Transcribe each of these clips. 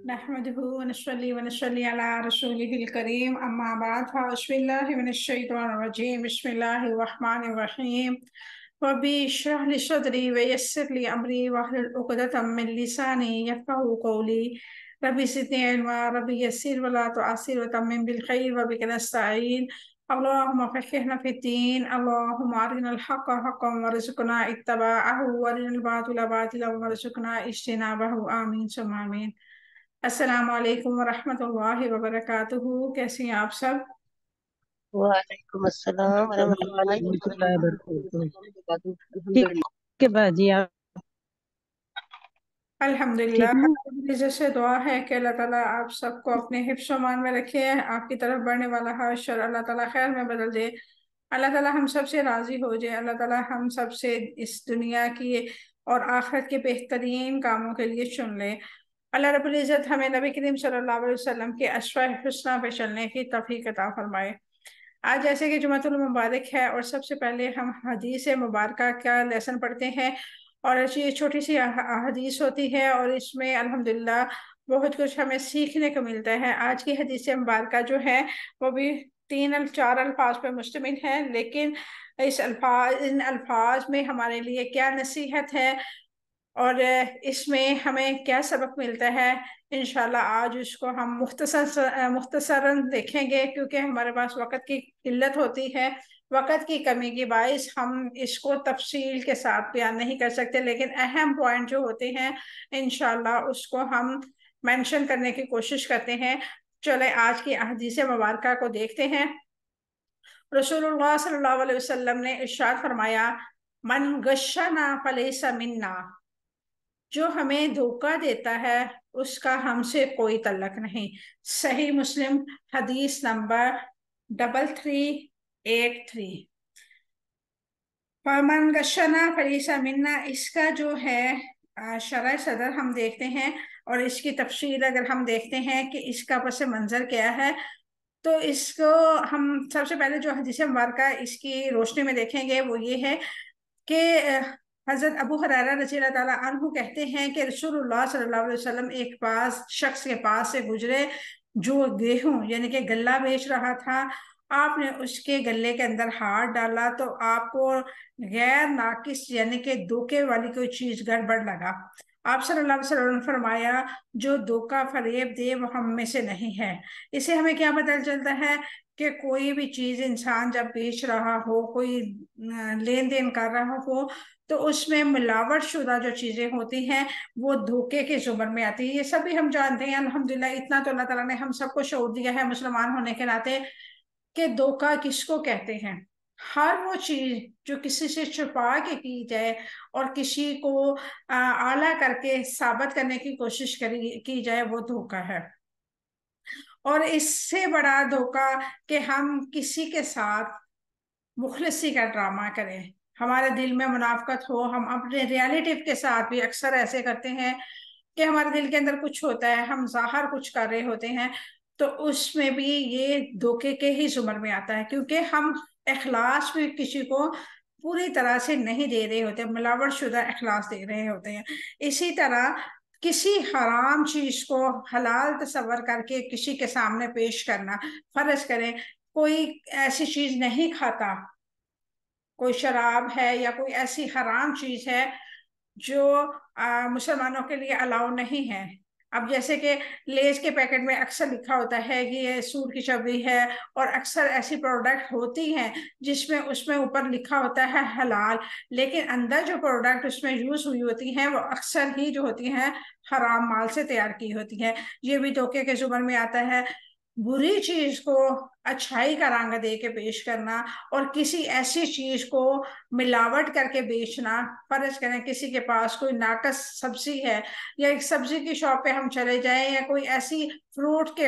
نحمده ونصلي ونصلي على رسوله الكريم أما بعد فأعوذ بالله من الشيطان الرجيم بسم الله الرحمن الرحيم ربي اشرح لي صدري ويسر لي أمري واحلل عقدة من لساني يفقهوا قولي ربي زدني علما ربي يسر ولا تعسر وتمم بالخير وبك نستعين اللهم فقهنا في الدين اللهم أرنا الحق حقا وارزقنا اتباعه وأرنا الباطل باطلا وارزقنا اجتنابه آمين ثم آمين۔ السلام علیکم ورحمۃ اللہ وبرکاتہ، کیسی ہیں آپ سب؟ وعلیکم السلام ورحمۃ اللہ وبرکاتہ۔ الحمدللہ۔ کے بعد جی آپ الحمدللہ، ٹھیک ہیں؟ اللہ سے دعا ہے کہ اللہ تعالیٰ آپ سب کو اپنے حفظ و امان میں رکھے، آپ کی طرف بڑھنے والا حشر اللہ تعالیٰ خیر میں بدل دے، اللہ تعالیٰ ہم سب سے راضی ہو جائے، اللہ تعالیٰ ہم سب سے اس دنیا کی اور آخرت کے بہترین کاموں کے لیے چن لے۔ اللہ رب العزت ہمیں نبی کریم صلی اللہ علیہ وسلم کے اسوہ حسنہ پہ چلنے کی توفیق عطا فرمائے۔ آج جیسے کہ جمعۃ المبارک ہے اور سب سے پہلے ہم حدیث مبارکہ کا لیسن پڑھتے ہیں، اور یہ چھوٹی سی حدیث ہوتی ہے اور اس میں الحمدللہ بہت کچھ ہمیں سیکھنے کو ملتا ہے۔ آج کی حدیث مبارکہ جو ہے وہ بھی 3-4 الفاظ پہ مشتمل ہے، لیکن ان الفاظ میں ہمارے لیے کیا نصیحت ہے اور اس میں ہمیں کیا سبق ملتا ہے، انشاءاللہ آج اس کو ہم مختصراً دیکھیں گے، کیونکہ ہمارے پاس وقت کی قلت ہوتی ہے، وقت کی کمی کی باعث ہم اس کو تفصیل کے ساتھ بیان نہیں کر سکتے، لیکن اہم پوائنٹ جو ہوتے ہیں انشاءاللہ اس کو ہم مینشن کرنے کی کوشش کرتے ہیں۔ چلے آج کی احادیث مبارکہ کو دیکھتے ہیں۔ رسول اللہ صلی اللہ علیہ وسلم نے ارشاد فرمایا، من غشنا فلیس منا، جو ہمیں دھوکہ دیتا ہے اس کا ہم سے کوئی تعلق نہیں۔ صحیح مسلم حدیث نمبر 3383۔ فمن غشنا فلیس منا، اس کا جو ہے شرح صدر ہم دیکھتے ہیں اور اس کی تفصیل اگر ہم دیکھتے ہیں کہ اس کا پس منظر کیا ہے، تو اس کو ہم سب سے پہلے جو حدیث مبارکہ اس کی روشنی میں دیکھیں گے وہ یہ ہے کہ حضرت ابو ہریرہ رضی اللہ تعالیٰ عنہ کہتے ہیں کہ رسول اللہ صلی اللہ علیہ وسلم ایک شخص کے پاس سے گزرے جو گیہوں یعنی کہ غلہ بیچ رہا تھا۔ آپ نے اس کے غلے کے اندر ہاتھ ڈالا تو آپ کو غیر ناقص یعنی کہ دھوکے والی کوئی چیز گڑبڑ لگا۔ آپ صلی اللہ علیہ وسلم نے فرمایا، جو دھوکہ فریب دے وہ ہم میں سے نہیں ہے۔ اسے ہمیں کیا پتہ چلتا ہے کہ کوئی بھی چیز انسان جب بیچ رہا ہو، کوئی لین دین کر رہا ہو، تو اس میں ملاوٹ شدہ جو چیزیں ہوتی ہیں وہ دھوکے کے زمر میں آتی ہے۔ یہ سب بھی ہم جانتے ہیں الحمدللہ، اتنا تو اللہ تعالیٰ نے ہم سب کو شعور دیا ہے مسلمان ہونے کے ناطے کہ دھوکہ کس کو کہتے ہیں۔ ہر وہ چیز جو کسی سے چھپا کے کی جائے اور کسی کو اعلیٰ کر کے ثابت کرنے کی کوشش کی جائے وہ دھوکہ ہے۔ اور اس سے بڑا دھوکہ کہ ہم کسی کے ساتھ مخلصی کا ڈرامہ کریں، ہمارے دل میں منافقت ہو۔ ہم اپنے ریلیٹیو کے ساتھ بھی اکثر ایسے کرتے ہیں کہ ہمارے دل کے اندر کچھ ہوتا ہے، ہم ظاہر کچھ کر رہے ہوتے ہیں، تو اس میں بھی یہ دھوکے کے ہی زمر میں آتا ہے، کیونکہ ہم اخلاص بھی کسی کو پوری طرح سے نہیں دے رہے ہوتے، ملاوٹ شدہ اخلاص دے رہے ہوتے ہیں۔ اسی طرح کسی حرام چیز کو حلال تصور کر کے کسی کے سامنے پیش کرنا، فرض کریں کوئی ایسی چیز نہیں کھاتا، کوئی شراب ہے یا کوئی ایسی حرام چیز ہے جو مسلمانوں کے لیے الاؤ نہیں ہے۔ اب جیسے کہ لیز کے پیکٹ میں اکثر لکھا ہوتا ہے کہ یہ سور کی چبری ہے، اور اکثر ایسی پروڈکٹ ہوتی ہیں جس میں اس میں اوپر لکھا ہوتا ہے حلال، لیکن اندر جو پروڈکٹ اس میں یوز ہوئی ہوتی ہیں وہ اکثر ہی جو ہوتی ہیں حرام مال سے تیار کی ہوتی ہیں۔ یہ بھی دھوکے کے زمر میں آتا ہے۔ بری چیز کو اچھائی کا رنگ دے کے پیش کرنا اور کسی ایسی چیز کو ملاوٹ کر کے بیچنا، فرض کریں کسی کے پاس کوئی ناقص سبزی ہے یا ایک سبزی کی شاپ پہ ہم چلے جائیں یا کوئی ایسی فروٹ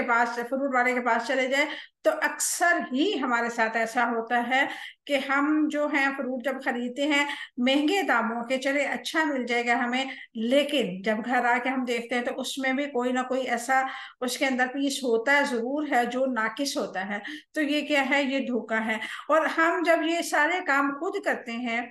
والے کے پاس چلے جائیں، تو اکثر ہی ہمارے ساتھ ایسا ہوتا ہے کہ ہم جو ہیں فروٹ جب خریدتے ہیں مہنگے داموں کے، چلے اچھا مل جائے گا ہمیں، لیکن جب گھر آ کے ہم دیکھتے ہیں تو اس میں بھی کوئی نہ کوئی ایسا اس کے اندر پیس ہوتا ہے ضرور ہے جو ناقص ہوتا ہے۔ تو یہ کیا ہے؟ یہ دھوکہ ہے۔ اور ہم جب یہ سارے کام خود کرتے ہیں،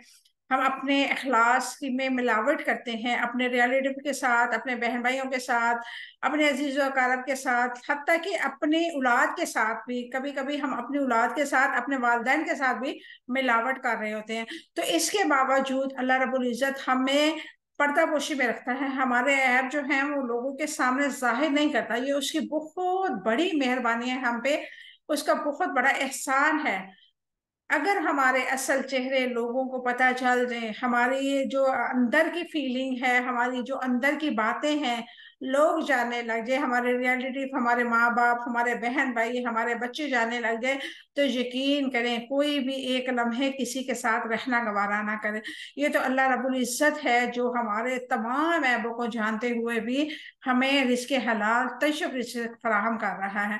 ہم اپنے اخلاص کی میں ملاوٹ کرتے ہیں، اپنے ریلیٹو کے ساتھ، اپنے بہن بھائیوں کے ساتھ، اپنے عزیز و اقارب کے ساتھ، حتیٰ کہ اپنی اولاد کے ساتھ بھی، کبھی کبھی ہم اپنی اولاد کے ساتھ، اپنے والدین کے ساتھ بھی ملاوٹ کر رہے ہوتے ہیں۔ تو اس کے باوجود اللہ رب العزت ہمیں پردہ پوشی میں رکھتا ہے، ہمارے عیب جو ہیں وہ لوگوں کے سامنے ظاہر نہیں کرتا۔ یہ اس کی بہت بڑی مہربانی ہے ہم پہ، اس کا بہت بڑا احسان ہے۔ اگر ہمارے اصل چہرے لوگوں کو پتہ چل جائیں، ہماری جو اندر کی فیلنگ ہے، ہماری جو اندر کی باتیں ہیں، لوگ جاننے لگ جائے، ہمارے ریلیٹیو، ہمارے ماں باپ، ہمارے بہن بھائی، ہمارے بچے جاننے لگ جائے، تو یقین کریں کوئی بھی ایک لمحے کسی کے ساتھ رہنا گوارا نہ کرے۔ یہ تو اللہ رب العزت ہے جو ہمارے تمام عیبوں کو جانتے ہوئے بھی ہمیں رزق حلال طیب رزق فراہم کر رہا ہے۔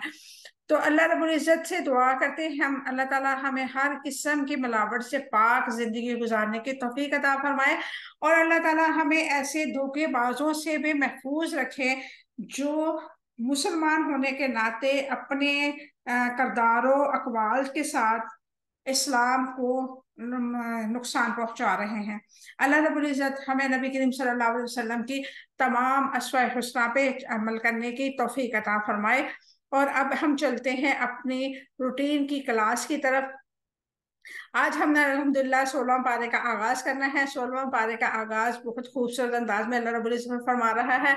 تو اللہ رب العزت سے دعا کرتے ہیں ہم، اللہ تعالیٰ ہمیں ہر قسم کی ملاوٹ سے پاک زندگی گزارنے کی توفیق عطا فرمائے، اور اللہ تعالیٰ ہمیں ایسے دھوکے بازوں سے بھی محفوظ رکھے جو مسلمان ہونے کے ناطے اپنے کردار و اقوال کے ساتھ اسلام کو نقصان پہنچا رہے ہیں۔ اللہ رب العزت ہمیں نبی کریم صلی اللہ علیہ وسلم کی تمام اسوہ حسنہ پہ عمل کرنے کی توفیق عطا فرمائے۔ اور اب ہم چلتے ہیں اپنی روٹین کی کلاس کی طرف۔ آج ہم نے الحمدللہ 16 پارے کا آغاز کرنا ہے۔ 16 پارے کا آغاز بہت خوبصورت انداز میں اللہ رب العزت فرما رہا ہے۔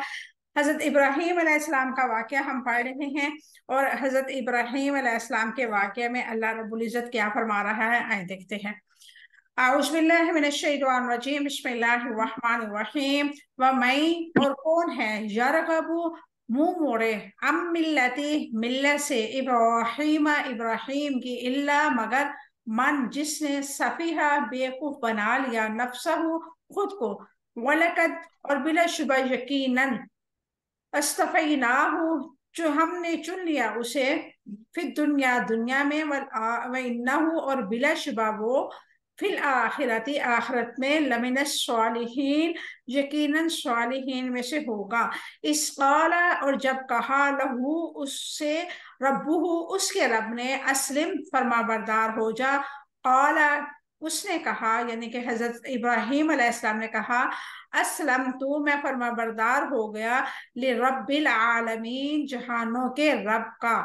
حضرت ابراہیم علیہ السلام کا واقعہ ہم پڑھ رہے ہیں، اور حضرت ابراہیم علیہ السلام کے واقعے میں اللہ رب العزت کیا فرما رہا ہے، آئیں دیکھتے ہیں۔ اعوذ باللہ من الشیطان الرجیم، بسم اللہ الرحمن الرحیم۔ وَمَن، اور کون ہے، یرغبو، منہ موڑے، ملتی، ملت سے، ابراہیم، ابراہیم کی، اللہ مگر، من جس نے، سفیہہ بیوقوف بنا لیا، نفسہ خود کو، وَلَقَدْ، اور بلا شبہ یقیناً، اصطفیناہ، جو ہم نے چن لیا اسے، فی الدنیا، دنیا میں، وَإِنَّهُ، اور بلا شبہ وہ، فی الآخرت، آخرت میں، لمن الصالحین، یقیناً صالحین میں سے ہوگا۔ اس قال، اور جب کہا، لہو، اس سے، ربہ، اس کے رب نے، اسلم، فرما بردار ہو جا، قال، اس نے کہا، یعنی کہ حضرت ابراہیم علیہ السلام نے کہا، اسلم تو، میں فرما بردار ہو گیا، لرب العالمین، جہانوں کے رب کا۔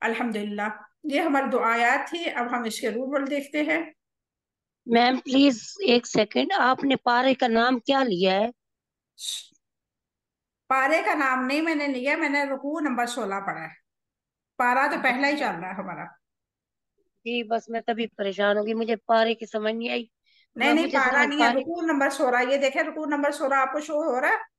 الحمدللہ، یہ ہماری دو آیات تھی۔ اب ہم اس کے رول دیکھتے ہیں۔ میم پلیز ایک سیکنڈ، آپ نے پارے کا نام کیا لیا ہے؟ پارے کا نام نہیں میں نے لیا، میں نے رکوع نمبر 16 پڑھا ہے، پارا تو پہلا ہی چل رہا ہے ہمارا۔ جی بس میں تبھی پریشان ہوگی، مجھے پارے کی سمجھ نہیں آئی، نہیں نہیں، مجھے پارا سمجھ نہیں ہے، پارے رکوع نمبر 16، یہ دیکھیں رکوع نمبر 16 آپ کو شو ہو رہا ہے؟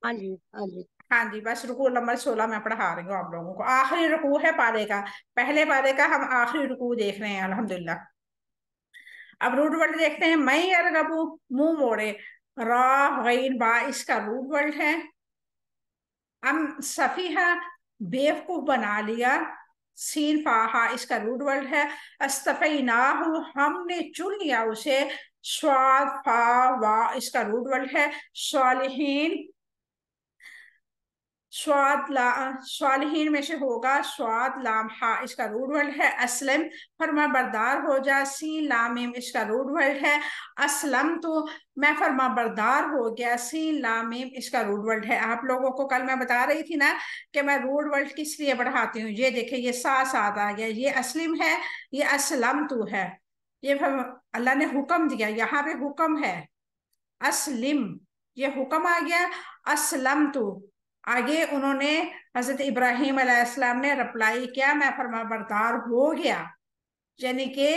ہاں جی ہاں جی۔ ہاں جی، بس رکوع نمبر 16 میں پڑھا رہی ہوں آپ لوگوں کو، آخری رکوع ہے پارے کا، پہلے پارے کا ہم آخری رکوع دیکھ رہے ہیں الحمدللہ۔ اب روٹ ورڈ دیکھتے ہیں۔ میں ارغبو، منہ موڑے، را، غین، با، اس کا روٹ ورڈ ہے۔ سفیہہ، بیوقوف بنا لیا، سین، فاہا، اس کا روٹ ورڈ ہے۔ استفیناہ، ہم نے چن لیا اسے، سواد، فا، وا، اس کا روٹ ورڈ ہے۔ صالحین، صالحین میں سے ہوگا، سواد، لام، ہا، اس کا روٹ ورڈ ہے۔ اسلم، فرما بردار ہو جا، سین، لام، میم، اس کا روٹ ورڈ ہے۔ اسلم تو، میں فرما بردار ہو گیا، سین، لام، میم، اس کا روٹ ورڈ ہے۔ آپ لوگوں کو کل میں بتا رہی تھی نا کہ میں روٹ ورڈ کس لیے پڑھاتی ہوں، یہ دیکھیں یہ ساتھ ساتھ آ گیا، یہ اسلم ہے، یہ اسلم تو ہے، یہ اللہ نے حکم دیا، یہاں پہ حکم ہے، اسلم، یہ حکم آ گیا۔ اسلم تو، آگے انہوں نے، حضرت ابراہیم علیہ السلام نے رپلائی کیا، میں فرما بردار ہو گیا، یعنی کہ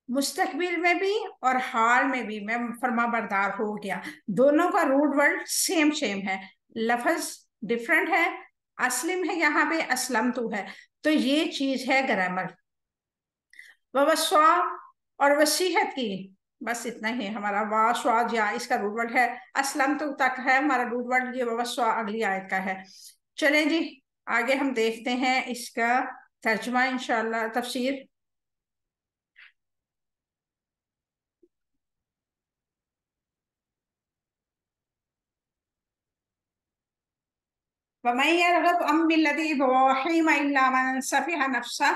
مستقبل میں بھی اور حال میں بھی میں فرما بردار ہو گیا۔ دونوں کا روٹ ورڈ سیم سیم ہے، لفظ ڈفرنٹ ہے، اسلم ہے یہاں پہ، اسلم تو ہے، تو یہ چیز ہے گرامر۔ ووسوا، اور وصیحت کی، بس اتنا ہی ہمارا، وا، شوا، جا، اس کا روٹ ورڈ ہے۔ اسلم تو تک ہے ہمارا روٹ ورڈ، یہ ووسوا اگلی آیت کا ہے۔ چلیں جی آگے ہم دیکھتے ہیں اس کا ترجمہ انشاءاللہ، تفسیر۔ وَمَن يَرْغَبْ عَن مِّلَّةِ إِبْرَاهِيمَ إِلَّا مَن سَفِهَ نَفْسَهُ،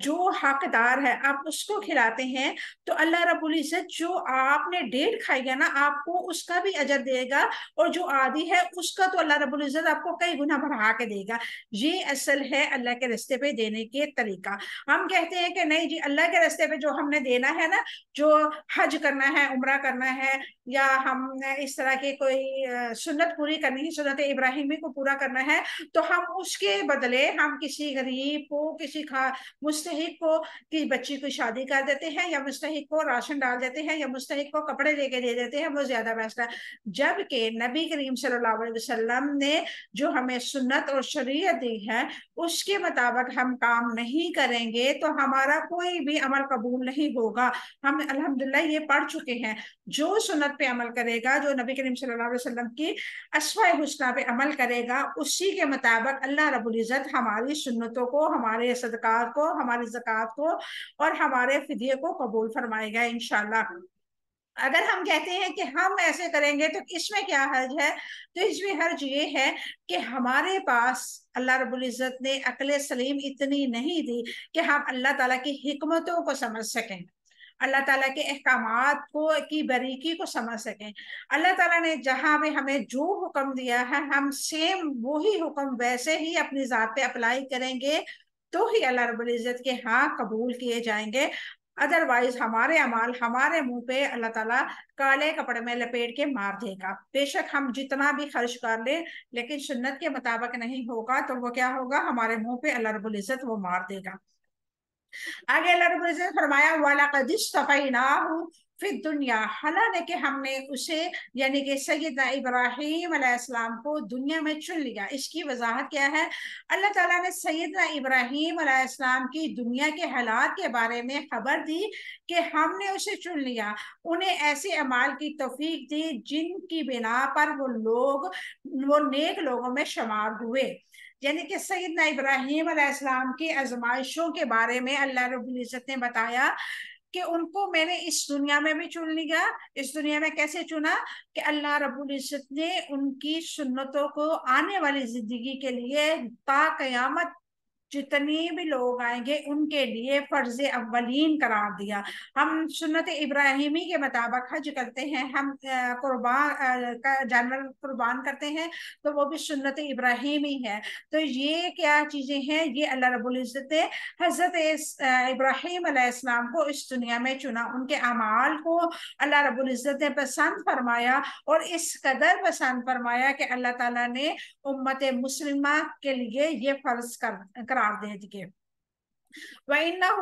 جو حقدار ہے آپ اس کو کھلاتے ہیں تو اللہ رب العزت جو آپ نے ڈیڑھ کھائی ہے نا آپ کو اس کا بھی اجر دے گا، اور جو آدھی ہے اس کا تو اللہ رب العزت آپ کو کئی گنا بڑھا کے دے گا۔ یہ اصل ہے اللہ کے راستے پہ دینے کے طریقہ۔ ہم کہتے ہیں کہ نہیں جی اللہ کے راستے پہ جو ہم نے دینا ہے نا، جو حج کرنا ہے، عمرہ کرنا ہے، یا ہم نے اس طرح کی کوئی سنت پوری کرنی ہے، سنت ابراہیمی کو پورا کرنا ہے، تو ہم اس کے بدلے ہم کسی غریب کو، کسی مستحق کو کی بچی کو شادی کر دیتے ہیں، یا مستحق کو راشن ڈال دیتے ہیں، یا مستحق کو کپڑے لے کے دے دیتے ہیں، وہ زیادہ بیسٹ ہے۔ جبکہ نبی کریم صلی اللہ علیہ وسلم نے جو ہمیں سنت اور شریعت دی ہے اس کے مطابق ہم کام نہیں کریں گے تو ہمارا کوئی بھی عمل قبول نہیں ہوگا۔ ہم الحمدللہ یہ پڑھ چکے ہیں، جو سنت پہ عمل کرے گا، جو نبی کریم صلی اللہ علیہ وسلم کی اسوہ حسنہ پہ عمل کرے گا، اسی کے مطابق اللہ رب العزت ہماری سنتوں کو، ہمارے صدقات کو، ہماری زکوٰۃ کو اور ہمارے فدیے کو قبول فرمائے گا انشاءاللہ۔ اگر ہم کہتے ہیں کہ ہم ایسے کریں گے تو اس میں کیا حرج ہے؟ تو اس میں حرج یہ ہے کہ ہمارے پاس اللہ رب العزت نے عقل سلیم اتنی نہیں دی کہ ہم اللہ تعالیٰ کی حکمتوں کو سمجھ سکیں، اللہ تعالیٰ کے احکامات کو کی باریکی کو سمجھ سکیں۔ اللہ تعالیٰ نے جہاں بھی ہمیں جو حکم دیا ہے ہم سیم وہی حکم ویسے ہی اپنی ذات پہ اپلائی کریں گے تو ہی اللہ رب العزت کے ہاں قبول کیے جائیں گے۔ ادروائز ہمارے اعمال ہمارے منہ پہ اللہ تعالیٰ کالے کپڑے میں لپیٹ کے مار دے گا۔ بے شک ہم جتنا بھی خرچ کر لیں لیکن سنت کے مطابق نہیں ہوگا تو وہ کیا ہوگا؟ ہمارے منہ پہ اللہ رب العزت وہ مار دے گا۔ آگے اللہ رب العزت نے فرمایا وَلَقَدِ اصْطَفَيْنَاهُ فِي الدُّنْيَا، حالانکہ کہ ہم نے اسے یعنی کہ سیدنا ابراہیم علیہ السلام کو دنیا میں چن لیا۔ اس کی وضاحت کیا ہے؟ اللہ تعالیٰ نے سیدنا ابراہیم علیہ السلام کی دنیا کے حالات کے بارے میں خبر دی کہ ہم نے اسے چن لیا، انہیں ایسے اعمال کی توفیق دی جن کی بنا پر وہ نیک لوگوں میں شمار ہوئے۔ یعنی کہ سیدنا ابراہیم علیہ السلام کی آزمائشوں کے بارے میں اللہ رب العزت نے بتایا کہ ان کو میں نے اس دنیا میں بھی چن لیا۔ اس دنیا میں کیسے چنا؟ کہ اللہ رب العزت نے ان کی سنتوں کو آنے والی زندگی کے لیے تا قیامت جتنی بھی لوگ آئیں گے ان کے لیے فرض اولین قرار دیا۔ ہم سنت ابراہیمی کے مطابق حج کرتے ہیں، ہم قربان کا جانور قربان کرتے ہیں تو وہ بھی سنت ابراہیمی ہے۔ تو یہ کیا چیزیں ہیں؟ یہ اللہ رب العزت نے حضرت ابراہیم علیہ السلام کو اس دنیا میں چنا، ان کے اعمال کو اللہ رب العزت نے پسند فرمایا، اور اس قدر پسند فرمایا کہ اللہ تعالیٰ نے امت مسلمہ کے لیے یہ فرض قرار دے دیے۔ وَإِنَّهُ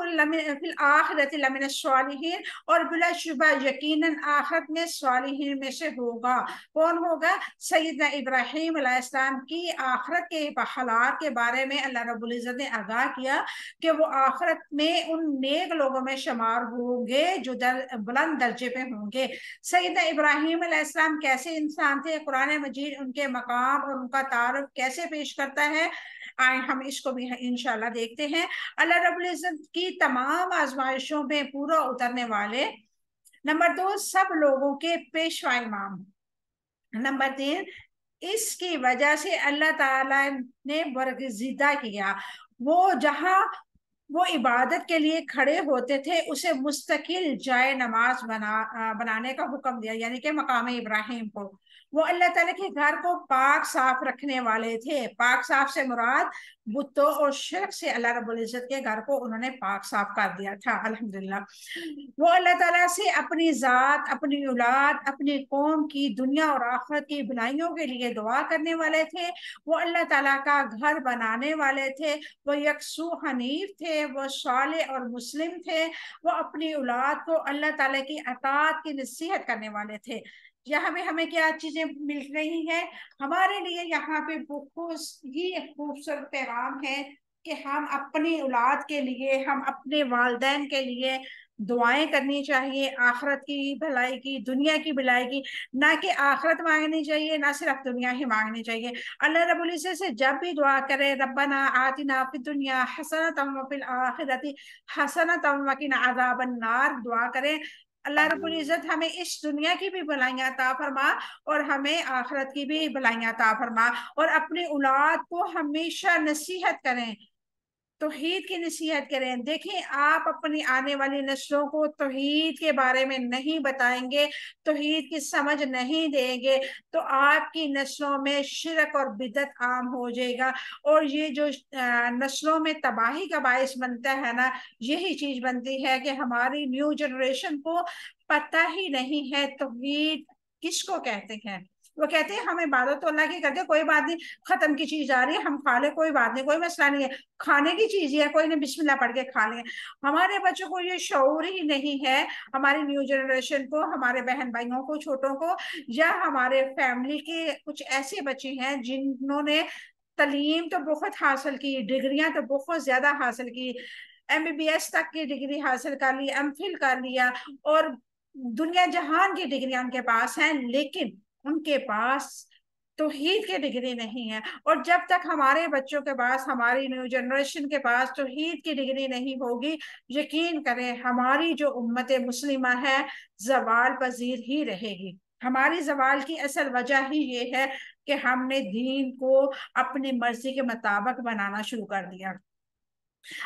فِي الْآخِرَةِ لَمِنَ الصَّالِحِينَ، اور بلا شبہ یقیناً آخرت میں صالحین میں سے ہوگا۔ کون ہوگا؟ سیدنا ابراہیم علیہ السلام کی آخرت کے حالات کے بارے میں اللہ رب العزت نے آگاہ کیا کہ وہ آخرت میں ان نیک لوگوں میں شمار ہوں گے جو بلند درجے پہ ہوں گے۔ سیدنا ابراہیم علیہ السلام کیسے انسان تھے؟ قرآن مجید ان کے مقام اور ان کا تعارف کیسے پیش کرتا ہے؟ آئے ہم اس کو بھی انشاءاللہ دیکھتے ہیں۔ اللہ رب العزت کی تمام آزمائشوں میں پورا اترنے والے، نمبر 2 سب لوگوں کے پیشوا امام، نمبر 3 اس کی وجہ سے اللہ تعالیٰ نے برگزیدہ کیا، وہ جہاں وہ عبادت کے لیے کھڑے ہوتے تھے اسے مستقل جائے نماز بنانے کا حکم دیا، یعنی کہ مقام ابراہیم کو۔ وہ اللہ تعالیٰ کے گھر کو پاک صاف رکھنے والے تھے۔ پاک صاف سے مراد بتوں اور شرک سے اللہ رب العزت کے گھر کو انہوں نے پاک صاف کر دیا تھا الحمدللہ۔ وہ اللہ تعالیٰ سے اپنی ذات، اپنی اولاد، اپنی قوم کی دنیا اور آخرت کی بھلائیوں کے لیے دعا کرنے والے تھے۔ وہ اللہ تعالیٰ کا گھر بنانے والے تھے، وہ یکسو حنیف تھے، وہ صالح اور مسلم تھے، وہ اپنی اولاد کو اللہ تعالیٰ کی اطاعت کی نصیحت کرنے والے تھے۔ یہاں پہ ہمیں کیا چیزیں مل رہی ہیں؟ ہمارے لیے یہاں پہ یہ خوبصورت پیغام ہے کہ ہم اپنی اولاد کے لیے، ہم اپنے والدین کے لیے دعائیں کرنی چاہیے، آخرت کی بھلائی کی، دنیا کی بھلائی کی، نہ کہ آخرت مانگنی چاہیے، نہ صرف دنیا ہی مانگنی چاہیے۔ اللہ رب العزت سے جب بھی دعا کرے ربنا آتنا فی الدنیا حسنۃ وفی الآخرۃ حسنۃ وقنا عذاب النار دعا کریں، اللہ رب العزت ہمیں اس دنیا کی بھی بھلائیاں عطا فرما اور ہمیں آخرت کی بھی بھلائیاں عطا فرما، اور اپنی اولاد کو ہمیشہ نصیحت کریں توحید کی نصیحت کریں. دیکھیں آپ اپنی آنے والی نسلوں کو توحید کے بارے میں نہیں بتائیں گے، توحید کی سمجھ نہیں دیں گے، تو آپ کی نسلوں میں شرک اور بدعت عام ہو جائے گا. اور یہ جو نسلوں میں تباہی کا باعث بنتا ہے نا، یہی چیز بنتی ہے کہ ہماری نیو جنریشن کو پتہ ہی نہیں ہے توحید کس کو کہتے ہیں. وہ کہتے ہیں ہم عبادت تو اللہ کی کرتے، کوئی بات نہیں، ختم کی چیز آ رہی ہے ہم کھا لیں، کوئی بات نہیں، کوئی مسئلہ نہیں ہے، کھانے کی چیز ہی ہے، کوئی نہیں بسم اللہ پڑھ کے کھا لیں. ہمارے بچوں کو یہ شعور ہی نہیں ہے، ہماری نیو جنریشن کو، ہمارے بہن بھائیوں کو، چھوٹوں کو، یا ہمارے فیملی کے کچھ ایسے بچے ہیں جنہوں نے تعلیم تو بہت حاصل کی، ڈگریاں تو بہت زیادہ حاصل کی، MBBS تک کی ڈگری حاصل کر لی، MPhil کر لیا، اور دنیا جہان کی ڈگریاں ان کے پاس ہیں، لیکن ان کے پاس توحید کی ڈگری نہیں ہے. اور جب تک ہمارے بچوں کے پاس، ہماری نیو جنریشن کے پاس توحید کی ڈگری نہیں ہوگی، یقین کریں ہماری جو امت مسلمہ ہے زوال پذیر ہی رہے گی. ہماری زوال کی اصل وجہ ہی یہ ہے کہ ہم نے دین کو اپنی مرضی کے مطابق بنانا شروع کر دیا.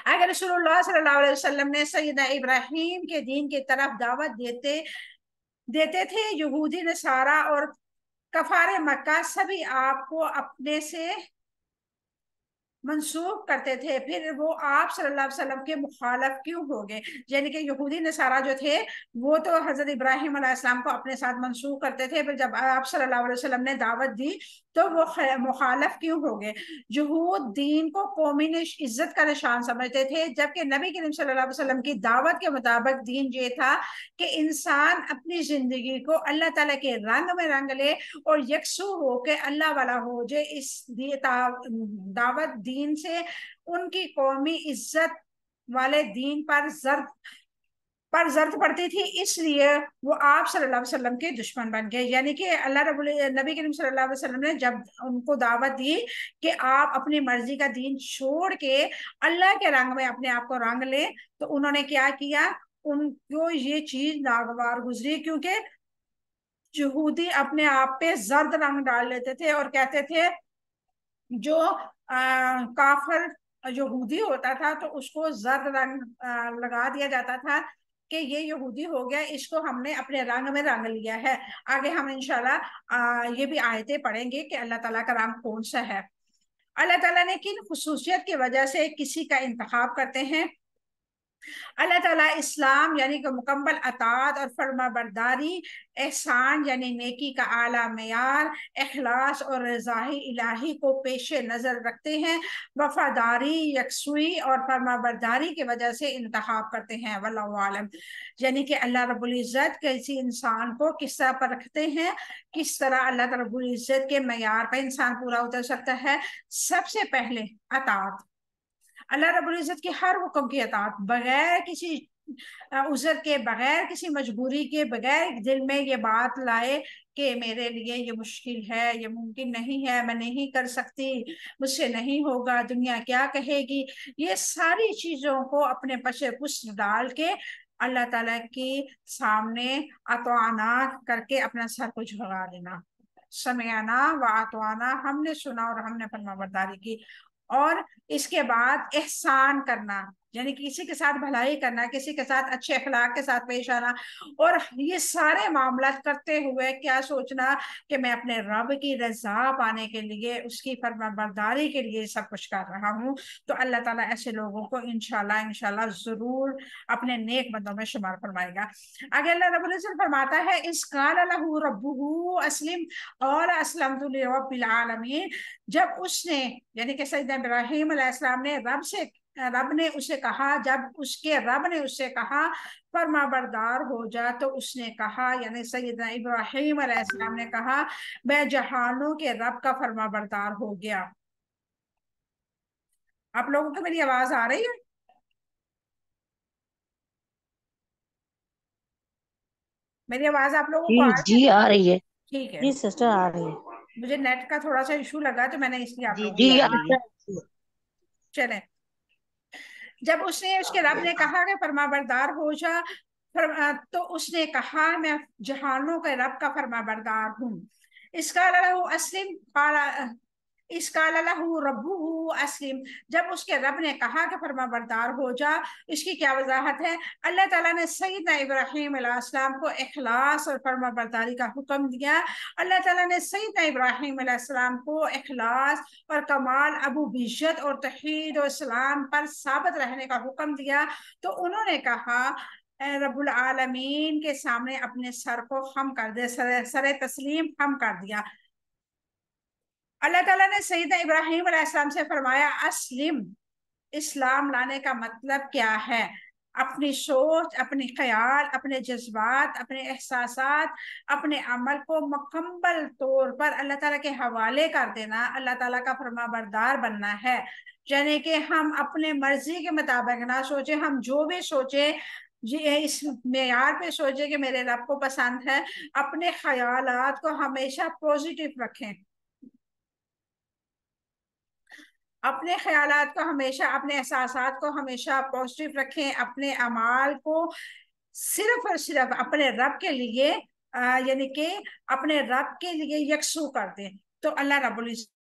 اگر رسول اللہ صلی اللہ علیہ وسلم نے سیدنا ابراہیم کے دین کی طرف دعوت دیتے تھے، یہودی نصارہ اور کفار مکہ سبھی آپ کو اپنے سے منسوخ کرتے تھے، پھر وہ آپ صلی اللہ علیہ وسلم کے مخالف کیوں ہو گئے؟ یعنی کہ یہودی نصارہ جو تھے وہ تو حضرت ابراہیم علیہ السلام کو اپنے ساتھ منسوخ کرتے تھے، پھر جب آپ صلی اللہ علیہ وسلم نے دعوت دی تو وہ مخالف کیوں ہو گئے؟ یہود دین کو قومی عزت کا نشان سمجھتے تھے، جبکہ نبی کریم صلی اللہ علیہ وسلم کی دعوت کے مطابق دین یہ تھا کہ انسان اپنی زندگی کو اللہ تعالیٰ کے رنگ میں رنگ لے اور یکسو ہو کے اللہ والا ہو جائے. اس دعوت دین سے ان کی قومی عزت والے دین پر زرد پڑتی تھی، اس لیے وہ آپ صلی اللہ علیہ وسلم کے دشمن بن گئے. یعنی کہ نبی کریم صلی اللہ علیہ وسلم نے جب ان کو دعوت دی کہ آپ اپنی مرضی کا دین چھوڑ کے اللہ کے رنگ میں اپنے آپ کو رنگ لیں، تو انہوں نے کیا کیا؟ ان کو یہ چیز ناگوار گزری، کیونکہ یہودی اپنے آپ پہ زرد رنگ ڈال لیتے تھے اور کہتے تھے جو کافر یہودی ہوتا تھا تو اس کو زرد رنگ لگا دیا جاتا تھا کہ یہ یہودی ہو گیا، اس کو ہم نے اپنے رنگ میں رنگ لیا ہے. آگے ہم انشاءاللہ یہ بھی آیتیں پڑھیں گے کہ اللہ تعالیٰ کا رنگ کون سا ہے. اللہ تعالیٰ نے کن خصوصیت کی وجہ سے کسی کا انتخاب کرتے ہیں؟ اللہ تعالیٰ اسلام یعنی کہ مکمل اطاعت اور فرما برداری، احسان یعنی نیکی کا اعلیٰ معیار، اخلاص اور رضا الہی کو پیش نظر رکھتے ہیں، وفاداری، یکسوئی اور فرما برداری کی وجہ سے انتخاب کرتے ہیں. واللہ عالم. یعنی کہ اللہ رب العزت کسی انسان کو کس طرح پر رکھتے ہیں، کس طرح اللہ رب العزت کے معیار پہ انسان پورا اتر سکتا ہے. سب سے پہلے اطاعت، اللہ رب العزت کی ہر حکم کی اطاعت، بغیر کسی عذر کے، بغیر کسی مجبوری کے، بغیر دل میں یہ بات لائے کہ میرے لیے یہ مشکل ہے، یہ ممکن نہیں ہے، میں نہیں کر سکتی، مجھ سے نہیں ہوگا، دنیا کیا کہے گی. یہ ساری چیزوں کو اپنے پشے پشت ڈال کے اللہ تعالیٰ کی سامنے اطعنا کر کے اپنا سر کو جھکا دینا. سمعنا و اطعنا، ہم نے سنا اور ہم نے فرما برداری کی. اور اس کے بعد احسان کرنا، یعنی کسی کے ساتھ بھلائی کرنا، کسی کے ساتھ اچھے اخلاق کے ساتھ پیش آنا، اور یہ سارے معاملات کرتے ہوئے کیا سوچنا کہ میں اپنے رب کی رضا پانے کے لیے، اس کی فرما برداری کے لیے سب کچھ کر رہا ہوں. تو اللہ تعالیٰ ایسے لوگوں کو انشاءاللہ ضرور اپنے نیک بندوں میں شمار فرمائے گا. آگے اللہ رب العزت فرماتا ہے اس قال له ربه اسلم اور اسلمت لرب العالمین، جب اس نے یعنی کہ سیدنا ابراہیم علیہ السلام نے رب نے اسے کہا، جب اس کے رب نے اس سے کہا فرما بردار ہو جا، تو اس نے کہا، یعنی سیدنا ابراہیم علیہ السلام نے کہا میں جہانوں کے رب کا فرما بردار ہو گیا. آپ لوگوں کو میری آواز آ رہی ہے؟ میری آواز آپ لوگوں جی کو آ رہی جی ہے؟ آ رہی ہے. ٹھیک ہے. جی سسٹر آ رہی ہے. مجھے نیٹ کا تھوڑا سا ایشو لگا تو میں نے اس لیے آپ جی لوگوں جی کو آ رہی ہے. چلیں. جب اس نے، اس کے رب نے کہا کہ فرما بردار ہو جا، تو اس نے کہا میں جہانوں کے رب کا فرما بردار ہوں. اس کا اسلم اس قال لہو ربہ اسلم، جب اس کے رب نے کہا کہ فرما بردار ہو جا۔ اس کی کیا وضاحت ہے؟ اللہ تعالیٰ نے سیدنا ابراہیم علیہ السلام کو اخلاص اور فرما برداری کا حکم دیا۔ اللہ تعالیٰ نے سیدنا ابراہیم علیہ السلام کو اخلاص اور کمال ابوبیت اور توحید و اسلام پر ثابت رہنے کا حکم دیا، تو انہوں نے کہا اے رب العالمین کے سامنے اپنے سر کو خم کر دے، سر تسلیم خم کر دیا۔ اللہ تعالیٰ نے سیدنا ابراہیم علیہ السلام سے فرمایا اسلم، اسلام لانے کا مطلب کیا ہے؟ اپنی سوچ، اپنی خیال، اپنے جذبات، اپنے احساسات، اپنے عمل کو مکمل طور پر اللہ تعالیٰ کے حوالے کر دینا، اللہ تعالیٰ کا فرما بردار بننا ہے۔ یعنی کہ ہم اپنے مرضی کے مطابق نہ سوچیں، ہم جو بھی سوچیں جی اس معیار پہ سوچیں کہ میرے رب کو پسند ہے۔ اپنے خیالات کو ہمیشہ پازیٹیو رکھیں، اپنے خیالات کو ہمیشہ، اپنے احساسات کو ہمیشہ پازیٹیو رکھیں، اپنے اعمال کو صرف اور صرف اپنے رب کے لیے یعنی کہ اپنے رب کے لیے یکسو کر دیں، تو اللہ رب العزت